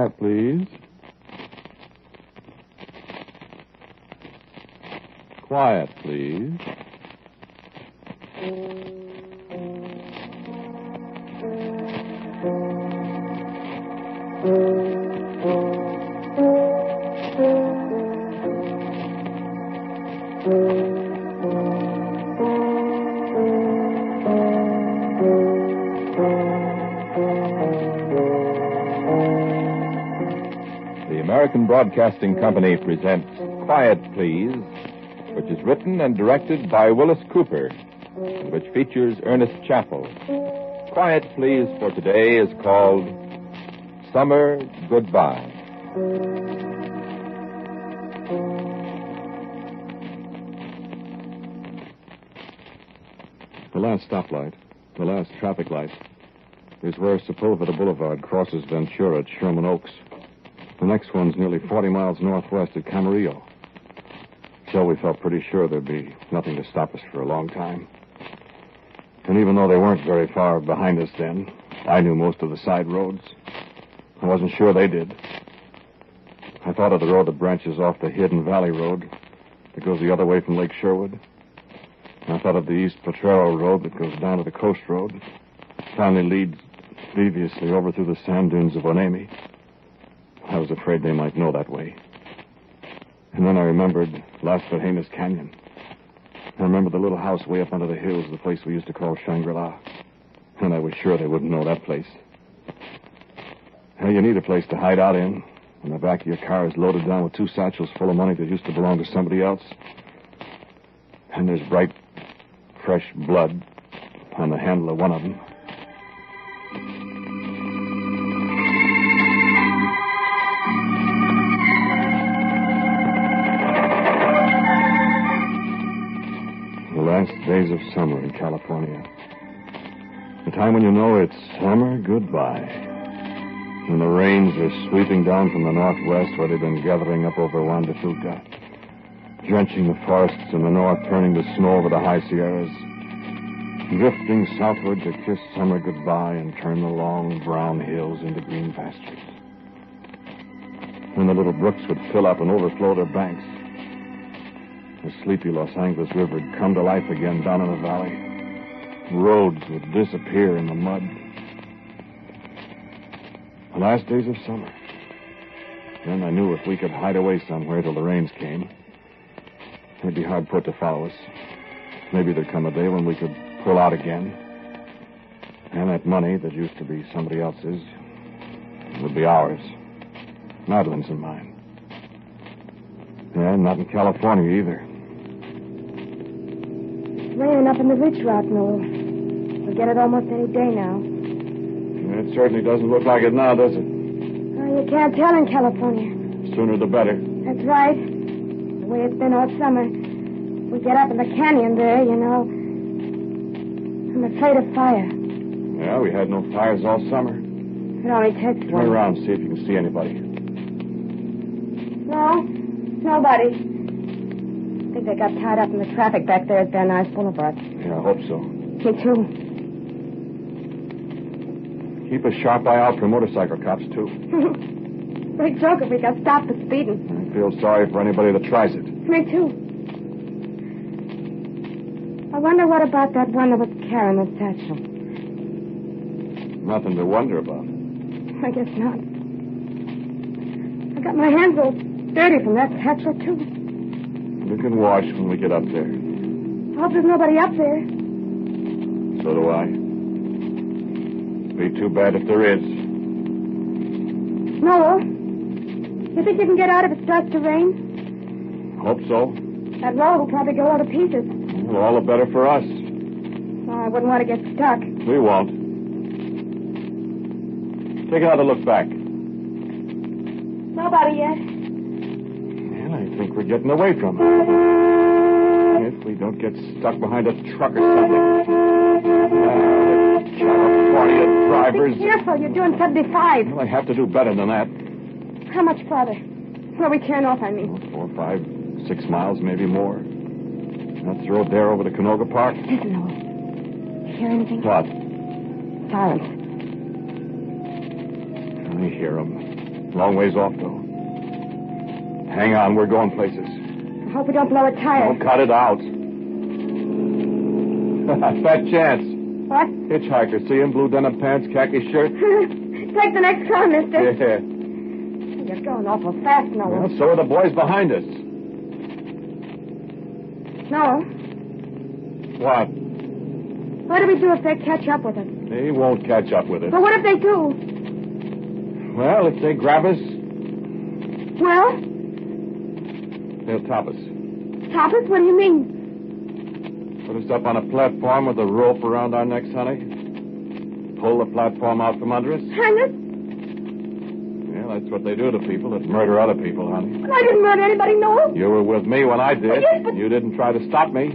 Quiet, please. Quiet, please. The American Broadcasting Company presents Quiet, Please, which is written and directed by Wyllis Cooper, and which features Ernest Chappell. Quiet, Please for today is called Summer Goodbye. The last stoplight, the last traffic light, is where Sepulveda Boulevard crosses Ventura at Sherman Oaks. The next one's nearly 40 miles northwest at Camarillo. So we felt pretty sure there'd be nothing to stop us for a long time. And even though they weren't very far behind us then, I knew most of the side roads. I wasn't sure they did. I thought of the road that branches off the Hidden Valley Road that goes the other way from Lake Sherwood. I thought of the East Potrero Road that goes down to the Coast Road, finally leads deviously over through the sand dunes of Onemi. I was afraid they might know that way. And then I remembered Las Vergenas Canyon. I remembered the little house way up under the hills, the place we used to call Shangri-La. And I was sure they wouldn't know that place. Now, you need a place to hide out in, and the back of your car is loaded down with 2 satchels full of money that used to belong to somebody else. And there's bright, fresh blood on the handle of one of them. Last days of summer in California. The time when you know it's summer goodbye. And the rains are sweeping down from the northwest where they've been gathering up over Juan de Fuca, drenching the forests in the north, turning to snow over the high Sierras, drifting southward to kiss summer goodbye and turn the long brown hills into green pastures. When the little brooks would fill up and overflow their banks, the sleepy Los Angeles River would come to life again down in the valley. Roads would disappear in the mud. The last days of summer. Then I knew if we could hide away somewhere till the rains came, they'd be hard put to follow us. Maybe there'd come a day when we could pull out again. And that money that used to be somebody else's would be ours. Madeline's and mine. And not in California either. Raining up in the ridge route, Noel. We'll get it almost any day now. It certainly doesn't look like it now, does it? Oh, you can't tell in California. Sooner the better. That's right. The way it's been all summer. We get up in the canyon there, you know. I'm afraid of fire. Yeah, we had no fires all summer. It only takes one. Turn around and see if you can see anybody. No, nobody. I think they got tied up in the traffic back there at Van Nuys Boulevard. Yeah, I hope so. Me too. Keep a sharp eye out for motorcycle cops, too. Big joke if we got stopped for speeding. I feel sorry for anybody that tries it. Me too. I wonder what about that one that was carrying the satchel. Nothing to wonder about. I guess not. I got my hands all dirty from that satchel, too. We can wash when we get up there. I hope there's nobody up there. So do I. Be too bad if there is. Noel, you think you can get out if it starts to rain? Hope so. That road will probably go all to pieces. Well, all the better for us. Oh, I wouldn't want to get stuck. We won't. Take another look back. Nobody yet. And I think we're getting away from it. If we don't get stuck behind a truck or something. California drivers. Be careful, you're doing 75. Well, I have to do better than that. How much farther? Where we turn off, I mean. 4, 5, 6 miles, maybe more. That's the road there over to Canoga Park. Listen, Noel. You hear anything? What? Silence. I hear them. Long ways off, though. Hang on, we're going places. I hope we don't blow a tire. Don't cut it out. Fat chance. What? Hitchhiker, see him? Blue denim pants, khaki shirt. Take the next car, mister. Yeah. You're going awful fast, Noah. Well, so are the boys behind us. Noah, What? what do we do if they catch up with us? They won't catch up with us. But what if they do? Well, if they grab us, Well, they'll top us. top us? What do you mean? Put us up on a platform with a rope around our necks, honey. Pull the platform out from under us. Hang us? Yeah, that's what they do to people that murder other people, honey. Well, I didn't murder anybody, Noah. You were with me when I did. Well, yes, but- You didn't try to stop me.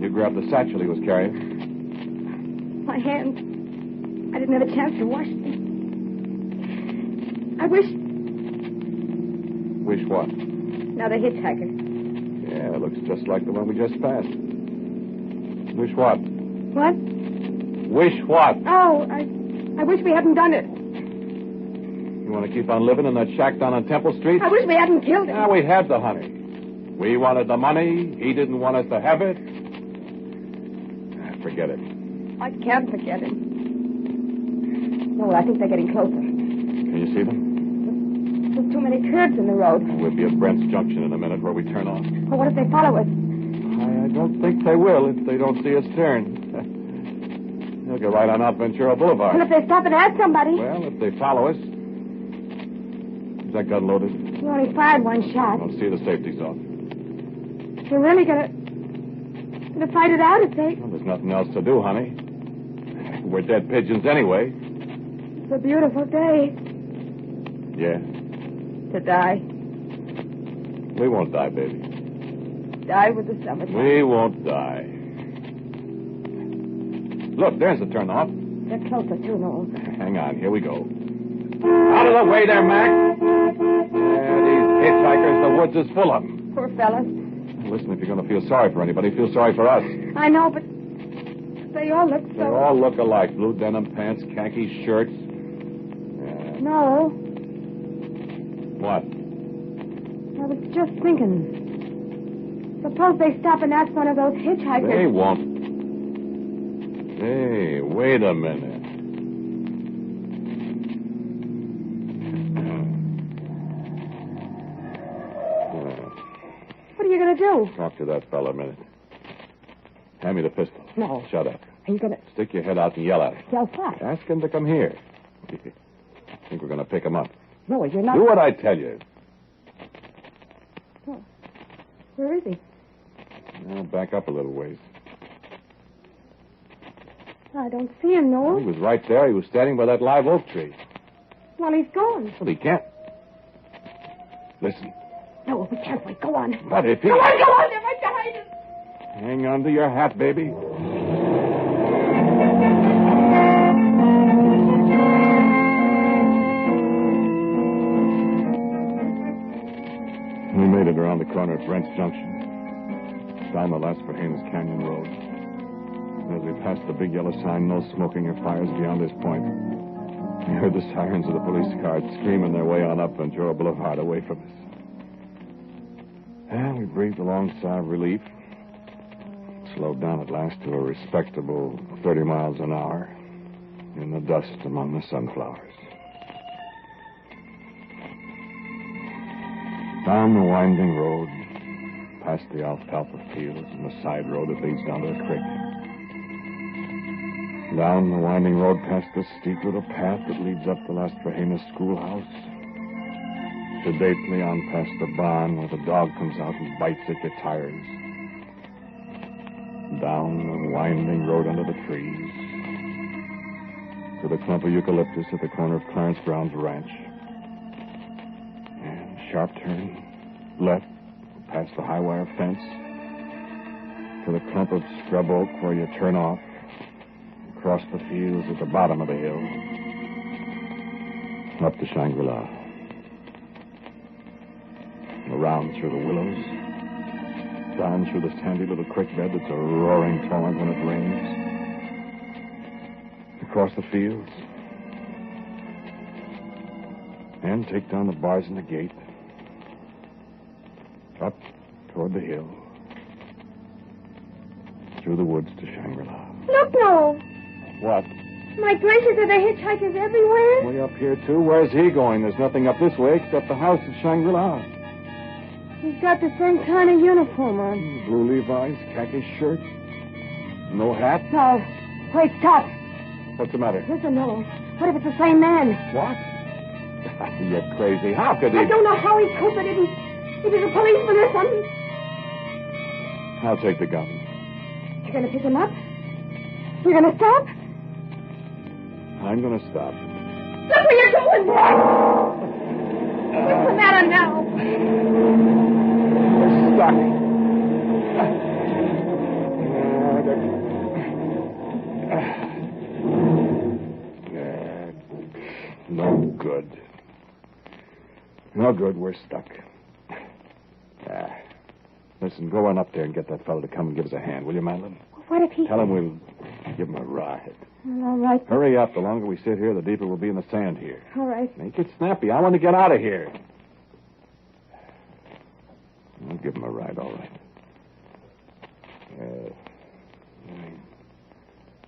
You grabbed the satchel he was carrying. My hands. I didn't have a chance to wash them. I wish... Wish what? Another hitchhiker. Yeah, it looks just like the one we just passed. Wish what? What? Wish what? Oh, I wish we hadn't done it. You want to keep on living in that shack down on Temple Street? I wish we hadn't killed him. Yeah, we had the honey. We wanted the money. He didn't want us to have it. Forget it. I can't forget him. No, I think they're getting closer. Can you see them? There's too many curves in the road. We'll be at Brent's Junction in a minute where we turn off. Well, what if they follow us? I don't think they will if they don't see us turn. They'll get right on out Ventura Boulevard. Well, if they stop and ask somebody. Well, if they follow us. Is that gun loaded? We only fired one shot. I'll see the safety's off. We're really gonna fight it out if they... Well, there's nothing else to do, honey. We're dead pigeons anyway. It's a beautiful day Yeah. to die. We won't die, baby. Die with the summertime. We won't die. Look, there's the turnoff. They're closer, too, Noel. Hang on, here we go. Out of the way there, Mac. These hitchhikers, the woods is full of them. Poor fellas. Listen, if you're going to feel sorry for anybody, feel sorry for us. I know, but they all look so... They all look alike. Blue denim pants, khaki shirts. No, What? I was just thinking. Suppose they stop and ask one of those hitchhikers. They won't. Hey, wait a minute. What are you going to do? Talk to that fella a minute. Hand me the pistol. No. Shut up. Are you going to... Stick your head out and yell at him. Yell what? Ask him to come here. Think we're going to pick him up. No, you're not... Do what I tell you. Oh. Where is he? Now, back up a little ways. I don't see him, Well, he Noel. was right there. He was standing by that live oak tree. Well, he's gone. Well, he can't. Listen. No, we can't wait. Go on. But if he... Go on. They're right behind us. Hang on to your hat, baby. We made it around the corner at Brent's Junction. Down the Las Fajenas Canyon Road. As we passed the big yellow sign, no smoking or fires beyond this point, we heard the sirens of the police cars screaming their way on up Ventura Boulevard away from us. And we breathed a long sigh of relief. Slowed down at last to a respectable 30 miles an hour in the dust among the sunflowers. Down the winding road, past the alfalfa fields and the side road that leads down to the creek. Down the winding road past the steep little path that leads up the Las Fajenas schoolhouse. Sedately on past the barn where the dog comes out and bites at your tires. Down the winding road under the trees. To the clump of eucalyptus at the corner of Clarence Brown's ranch. And sharp turn, left, past the high wire fence. To the clump of scrub oak where you turn off. Across the fields at the bottom of the hill. Up to Shangri-La. Around through the willows. Down through the sandy little creek bed that's a roaring torrent when it rains. Across the fields. And take down the bars in the gate. Up toward the hill. Through the woods to Shangri-La. Look, Noel. What? My gracious, are there hitchhikers everywhere? Way up here, too? Where's he going? There's nothing up this way except the house at Shangri-La. He's got the same kind of uniform on. Blue Levi's, khaki shirt. No hat? No. Wait, stop. What's the matter? Listen, Noel. What if it's the same man? What? You're crazy. How could he? I don't know how he coped, but if he's a policeman or something. I'll take the gun. You're going to pick him up? You're going to stop? I'm going to stop. Look where you're going! What's the matter now? We're stuck. No good. No good. We're stuck. Listen, go on up there and get that fellow to come and give us a hand, will you, Madeline? What if he... Tell him we'll give him a ride. Well, all right. Hurry up. The longer we sit here, the deeper we'll be in the sand here. All right. Make it snappy. I want to get out of here. I'll give him a ride, all right.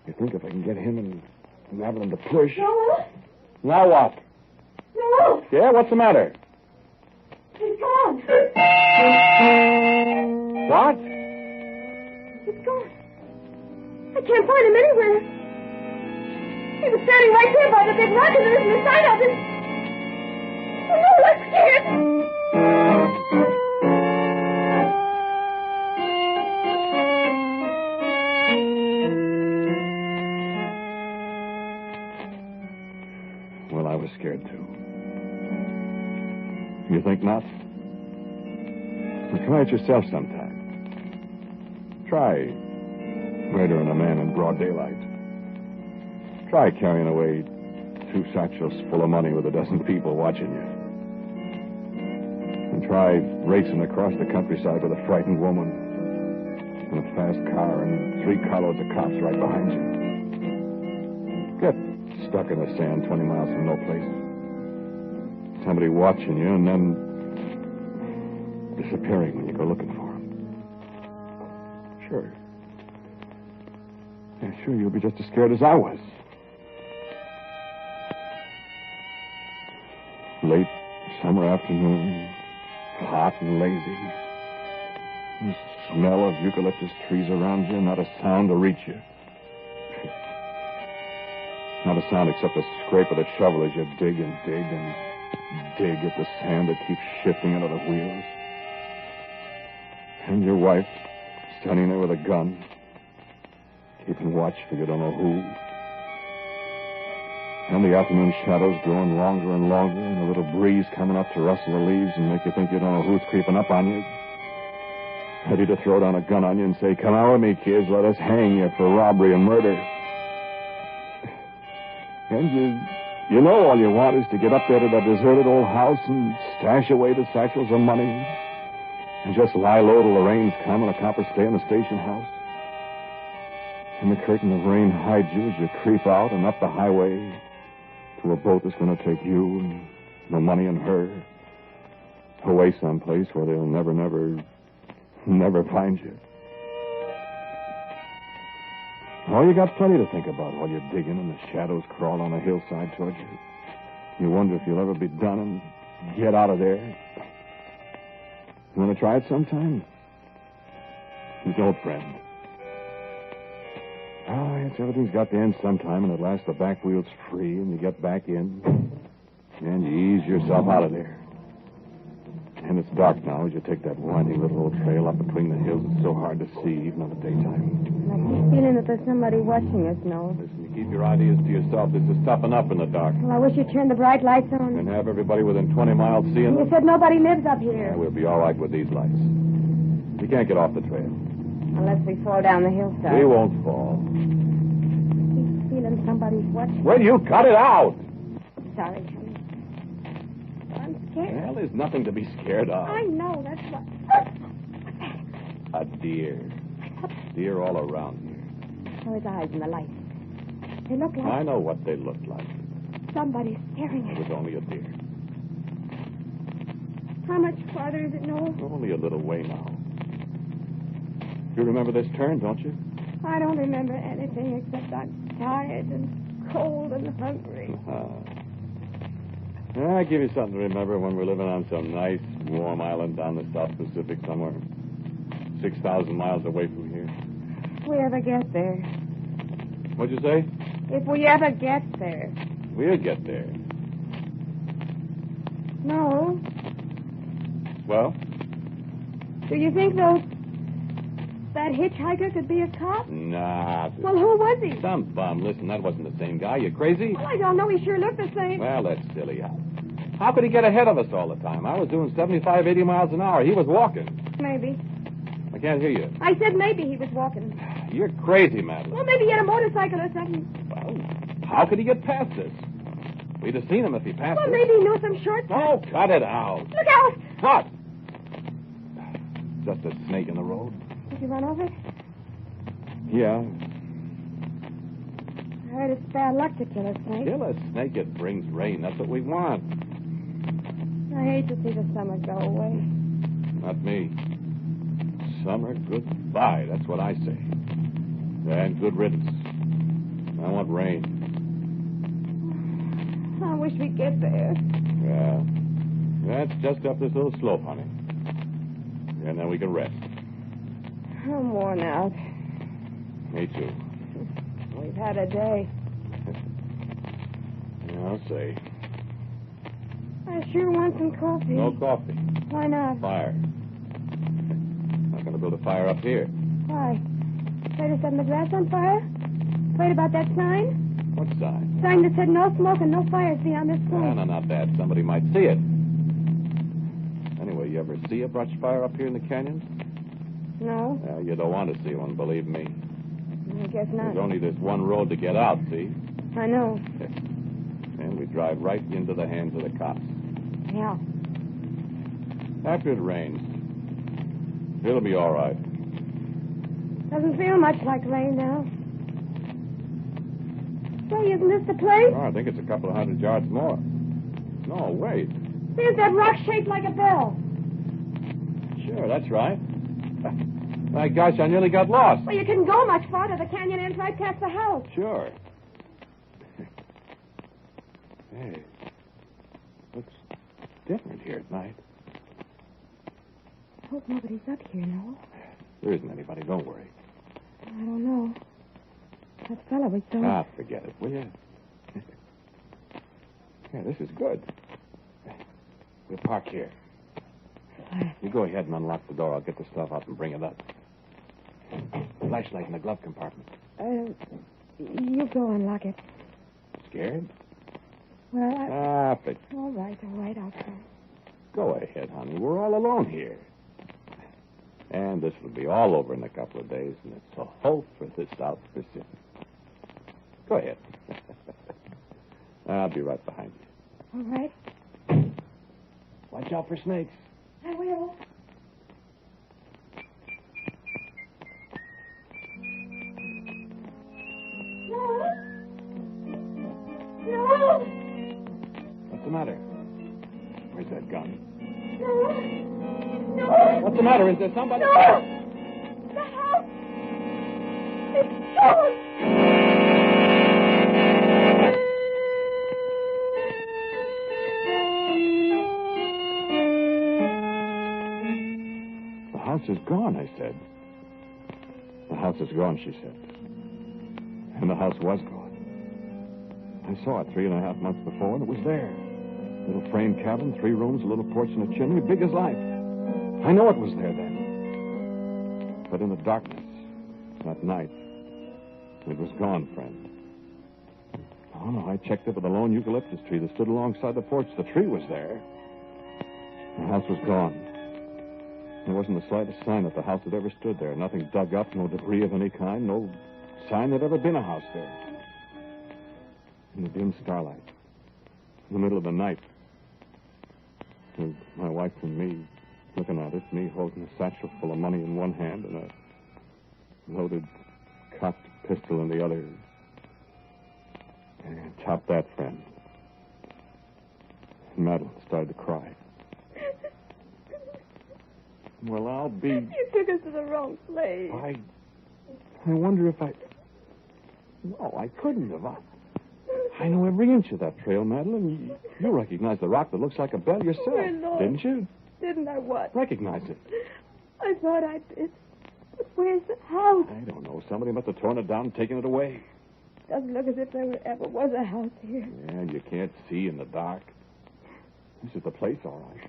You think if I can get him and Madeline to push... Noel? Now what? Noel! Yeah, what's the matter? He's gone. What? He's gone. I can't find him anywhere. He was standing right there by the big rock, and there isn't a sign of him. Oh, no, I'm scared. Well, I was scared, too. You think not? Well, try it yourself sometime. Try murdering a man in broad daylight. Try carrying away 2 satchels full of money with a dozen people watching you. And try racing across the countryside with a frightened woman in a fast car and 3 carloads of cops right behind you. Get stuck in the sand 20 miles from no place. Somebody watching you and then disappearing when you go looking for him. Sure. Yeah, sure, you'll be just as scared as I was. Late summer afternoon, hot and lazy. The smell of eucalyptus trees around you, not a sound to reach you. Not a sound except the scrape of the shovel as you dig and dig and dig at the sand that keeps shifting under the wheels. And your wife standing there with a gun, keeping watch for you don't know who. And the afternoon shadows growing longer and longer, and a little breeze coming up to rustle the leaves and make you think you don't know who's creeping up on you. Ready to throw down a gun on you and say, "Come out with me, kids, let us hang you for robbery and murder." And you know all you want is to get up there to that deserted old house and stash away the satchels of money and just lie low till the rains come and a copper stay in the station house. And the curtain of rain hides you as you creep out and up the highway to a boat that's going to take you and the money and her away someplace where they'll never find you. Oh, you got plenty to think about while you're digging and the shadows crawl on a hillside toward you. You wonder if you'll ever be done and get out of there. You want to try it sometime? You don't, friend. Oh, yes, everything's got to end sometime, and at last the back wheel's free, and you get back in, and you ease yourself out of there. And it's dark now as you take that winding little old trail up between the hills. It's so hard to see, even in the daytime. I keep feeling that there's somebody watching us, Noel. Listen, you keep your ideas to yourself. This is tough enough in the dark. Well, I wish you'd turn the bright lights on. And have everybody within 20 miles seeing You us. said nobody lives up Yeah, here. we'll be all right with these lights. We can't get off the trail. Unless we fall down the hillside. We won't fall. I keep feeling somebody's watching. Will you cut it out? Sorry, honey. But I'm scared. Well, there's nothing to be scared of. I know, that's what... A deer. Deer all around here. Oh, his eyes in the light. They look like I know what they look like. somebody's staring It at was us. only a deer. How much farther is it, Noel? Only a little way now. You remember this turn, don't you? I don't remember anything except I'm tired and cold and hungry. I'll give you something to remember when we're living on some nice, warm island down the South Pacific somewhere. 6,000 miles away from here. If we ever get there. What'd you say? If we ever get there. We'll get there. No. Well? Do you think that hitchhiker could be a cop? Nah. Well, who was he? Some bum. Listen, that wasn't the same guy. You crazy? Well, I don't know. He sure looked the same. Well, that's silly. How could he get ahead of us all the time? I was doing 75, 80 miles an hour. He was walking. Maybe. I can't hear you. I said maybe he was walking. You're crazy, Madeline. Well, maybe he had a motorcycle or something. Well, how could he get past us? We'd have seen him if he passed Well, us. maybe he knew some shortcut. Oh, cut it out. Look out! What? Just a snake in the road? Did you run over it? Yeah. I heard it's bad luck to kill a snake. Kill a snake, it brings rain. That's what we want. I hate to see the summer go away. Not me. Summer, goodbye. That's what I say. And good riddance. I want rain. I wish we'd get there. Yeah. That's just up this little slope, honey. And then we can rest. I'm worn out. Me too. We've had a day. Yeah, I'll say. I sure want some coffee. No coffee. Why not? Fire. Not going to build a fire up here. Why? Afraid of setting the grass on fire? Afraid about that sign? What sign? Sign that said no smoke and no fires beyond this No, point. no, not that. Somebody might see it. Anyway, you ever see a brush fire up here in the canyons? No, Well, you don't want to see one, believe me. I guess not. There's only this one road to get out, see? I know. And we drive right into the hands of the cops. Yeah. After it rains, it'll be all right. Doesn't feel much like rain now. Say, isn't this the place? Oh, I think it's a couple of 100 yards more. No, wait. There's that rock shaped like a bell. Sure, that's right. My gosh, I nearly got lost. Well, you couldn't go much farther. The canyon ends right past the house. Sure. Hey, looks different here at night. I hope nobody's up here, Noel. There isn't anybody, don't worry. I don't know. That fella we saw. Forget it, will you? Yeah, this is good. We'll park here. You go ahead and unlock the door. I'll get the stuff out and bring it up. Flashlight in the glove compartment. You go and lock it. Scared? Well, But all right, I'll try. go ahead, honey. We're all alone here. And this will be all over in a couple of days, and it's a hope for the South Pacific. Go ahead. I'll be right behind you. All right. Watch out for snakes. I will. No! What's the matter? Where's that gun? No! What's the matter? Is there somebody? No! The house! It's gone! The house is gone, I said. The house is gone, she said. And the house was gone. I saw it 3.5 months before, and it was there. Little frame cabin, 3 rooms, a little porch and a chimney, big as life. I know it was there then. But in the darkness, that night, it was gone, friend. Oh, no, I checked it with a lone eucalyptus tree that stood alongside the porch. The tree was there. The house was gone. There wasn't the slightest sign that the house had ever stood there. Nothing dug up, no debris of any kind, no sign there'd ever been a house there. In the dim starlight, in the middle of the night, with my wife and me looking at it, me holding a satchel full of money in one hand and a loaded cocked pistol in the other. And top that, friend. And Madeline started to cry. Well, I'll be... You took us to the wrong place. I wonder if I... No, I couldn't have. I know every inch of that trail, Madeline. You recognize the rock that looks like a bell yourself, Lord. didn't you? Didn't I what? Recognize it. I thought I did. But where's the house? I don't know. Somebody must have torn it down and taken it away. Doesn't look as if there ever was a house here. Yeah, you can't see in the dark. This is the place, all right.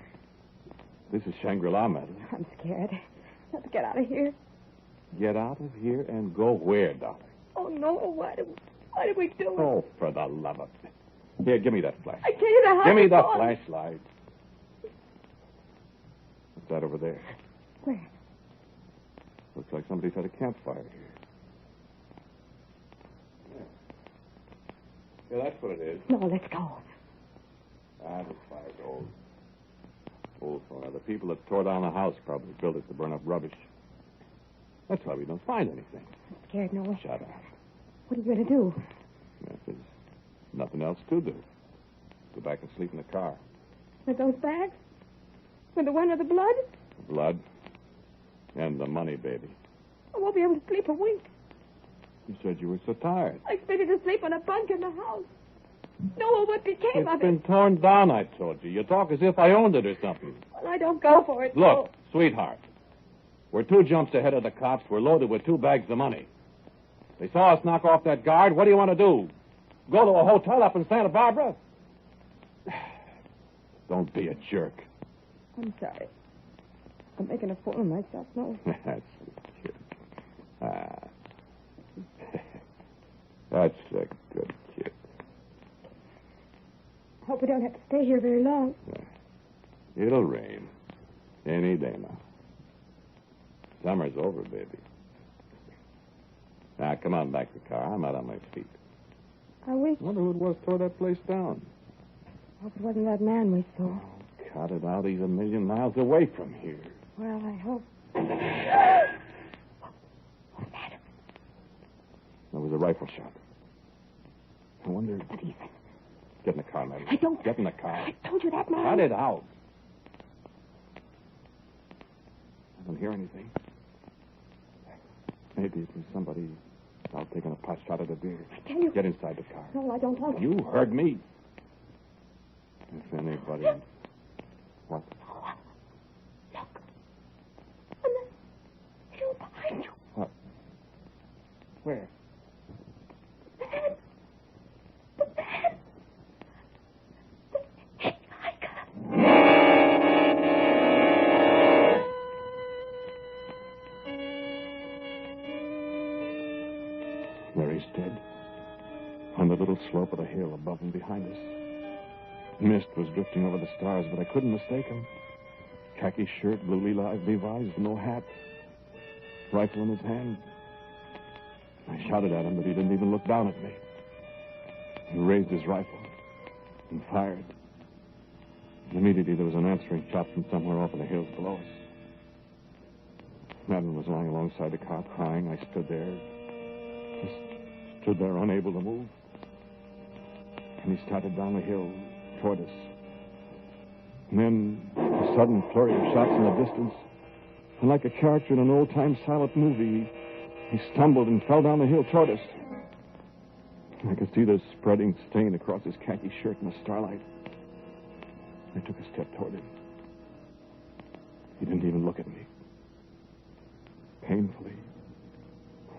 This is Shangri-La, Madeline. I'm scared. Let's get out of here. Get out of here and go where, darling? Oh, no. Why did we do it? Oh, for the love of... Here, give me that flash. I tell you the house Give me is the gone. flashlight. What's that over there? Where? Looks like somebody's had a campfire here. Yeah, that's what it is. No, let's go. This fire's old. Old fire. The people that tore down the house probably built it to burn up rubbish. That's why we don't find anything. I'm scared, Noah. Shut up. What are you going to do? Yes, there's nothing else to do. Go back and sleep in the car. With those bags? With the one with the blood? The blood and the money, baby. I won't be able to sleep a wink. You said you were so tired. I expected to sleep on a bunk in the house. Noah, what became It's of been it? torn down, I told you. You talk as if I owned it or something. Well, I don't go for it. Look, sweetheart. We're 2 jumps ahead of the cops. We're loaded with 2 bags of money. They saw us knock off that guard. What do you want to do? Go to a hotel up in Santa Barbara? Don't be a jerk. I'm sorry. I'm making a fool of myself, Noah. That's a kid. That's a good kid. Hope we don't have to stay here very long. It'll rain. Any day now. Summer's over, baby. Now, come on back to the car. I'm out on my feet. I wish... Wonder who it was tore that place down. Hope it wasn't that man we saw. Cut it out. He's a million miles away from here. Well, I hope. What's that? That was a rifle shot. I wonder... What do you think? Get in the car, man. I don't... Get in the car. I told you that, man. Cut it out. I don't hear anything. Maybe it was somebody out taking a pot shot at a deer. I tell you... Get inside the car. No, I don't want to. You heard me. If anybody... What? Oh, look. On the hill behind you. What? Where? The man. The man. The hitchhiker. There he stood. On the little slope of the hill above and behind us. Mist was drifting over the stars, but I couldn't mistake him. Khaki shirt, blue Levi's, no hat. Rifle in his hand. I shouted at him, but he didn't even look down at me. He raised his rifle and fired. And immediately there was an answering shot from somewhere off in the hills below us. Madeline was lying alongside the car crying. I stood there. Just stood there unable to move. And he started down the hill toward us. And then a sudden flurry of shots in the distance. And like a character in an old-time silent movie, he stumbled and fell down the hill toward us. I could see the spreading stain across his khaki shirt in the starlight. I took a step toward him. He didn't even look at me. Painfully,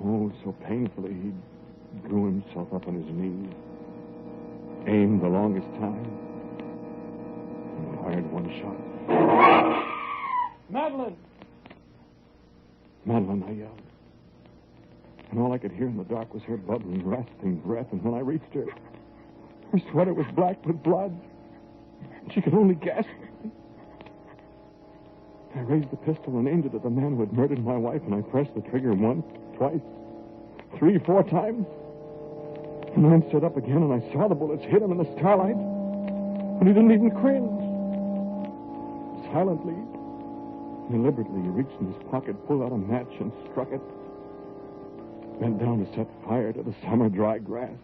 oh, so painfully, he drew himself up on his knees, aimed the longest time, and fired one shot. Madeline! Madeline, I yelled. And all I could hear in the dark was her bubbling, rasping breath. And when I reached her, her sweater was black with blood. She could only gasp. I raised the pistol and aimed it at the man who had murdered my wife, and I pressed the trigger once, twice, 3, 4 times. And then stood up again, and I saw the bullets hit him in the starlight. And he didn't even cringe. Silently, deliberately, he reached in his pocket, pulled out a match, and struck it. Bent down to set fire to the summer dry grass.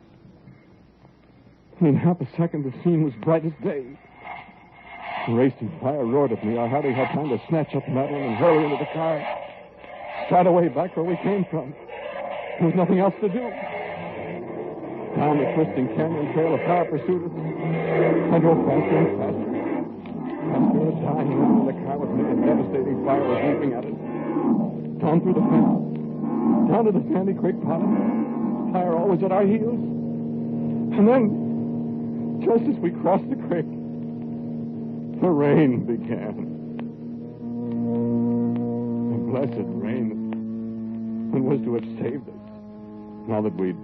And in half a second, the scene was bright as day. The racing fire roared at me. I hardly had time to snatch up Madeline and hurl her into the car. Start away back where we came from. There was nothing else to do. Down the twisting canyon trail, a car pursued us. I drove faster and faster. After a dying woman in the car with me, a devastating fire was leaping at us. Down through the fence, down to the Sandy Creek bottom. Fire always at our heels. And then, just as we crossed the creek, the rain began. The blessed rain that was to have saved us, now that we'd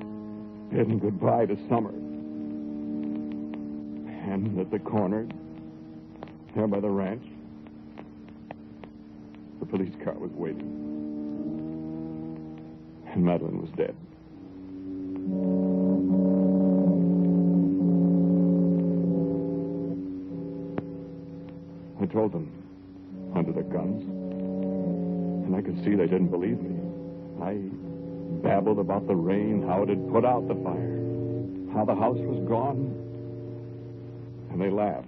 bidden goodbye to summer. And at the corner, there by the ranch, the police car was waiting. And Madeline was dead. I told them, under their guns, and I could see they didn't believe me. I babbled about the rain, how it had put out the fire, how the house was gone, and they laughed.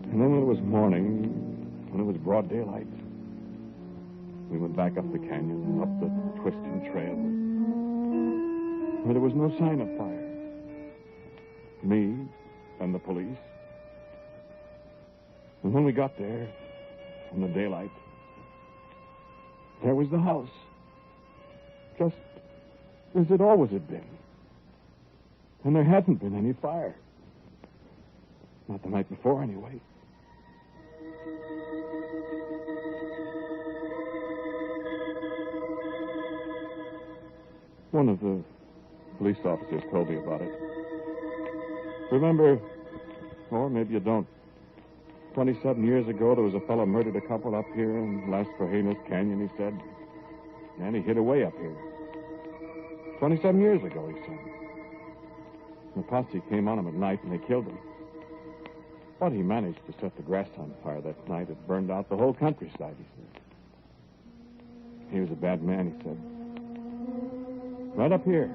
And then when it was morning, when it was broad daylight, we went back up the canyon, up the twisting trail, where there was no sign of fire. Me and the police. And when we got there, in the daylight, there was the house. Just as it always had been. And there hadn't been any fire. Not the night before, anyway. One of the police officers told me about it. Remember, or maybe you don't, 27 years ago, there was a fellow murdered a couple up here in Las Fajenas Canyon, he said. And he hid away up here. 27 years ago, he said. The posse came on him at night and they killed him. But he managed to set the grass on fire that night. It burned out the whole countryside, he said. He was a bad man, he said. Right up here.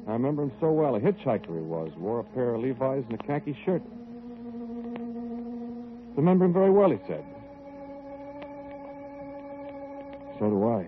I remember him so well. A hitchhiker he was. Wore a pair of Levi's and a khaki shirt. Remember him very well, he said. So do I.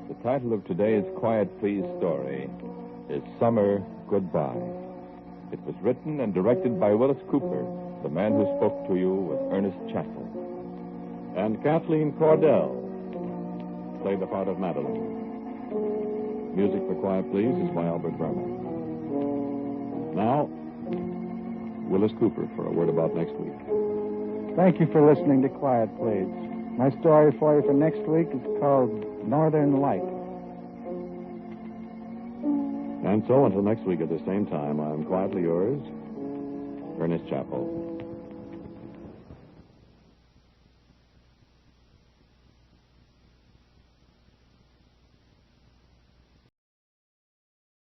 The title of today's Quiet Please story is Summer Goodbye. It was written and directed by Wyllis Cooper. The man who spoke to you was Ernest Chappell. And Kathleen Cordell played the part of Madeline. Music for Quiet Please is by Albert Berman. Now, Wyllis Cooper for a word about next week. Thank you for listening to Quiet Please. My story for you for next week is called Northern Light. And so until next week at the same time, I'm quietly yours, Ernest Chappell.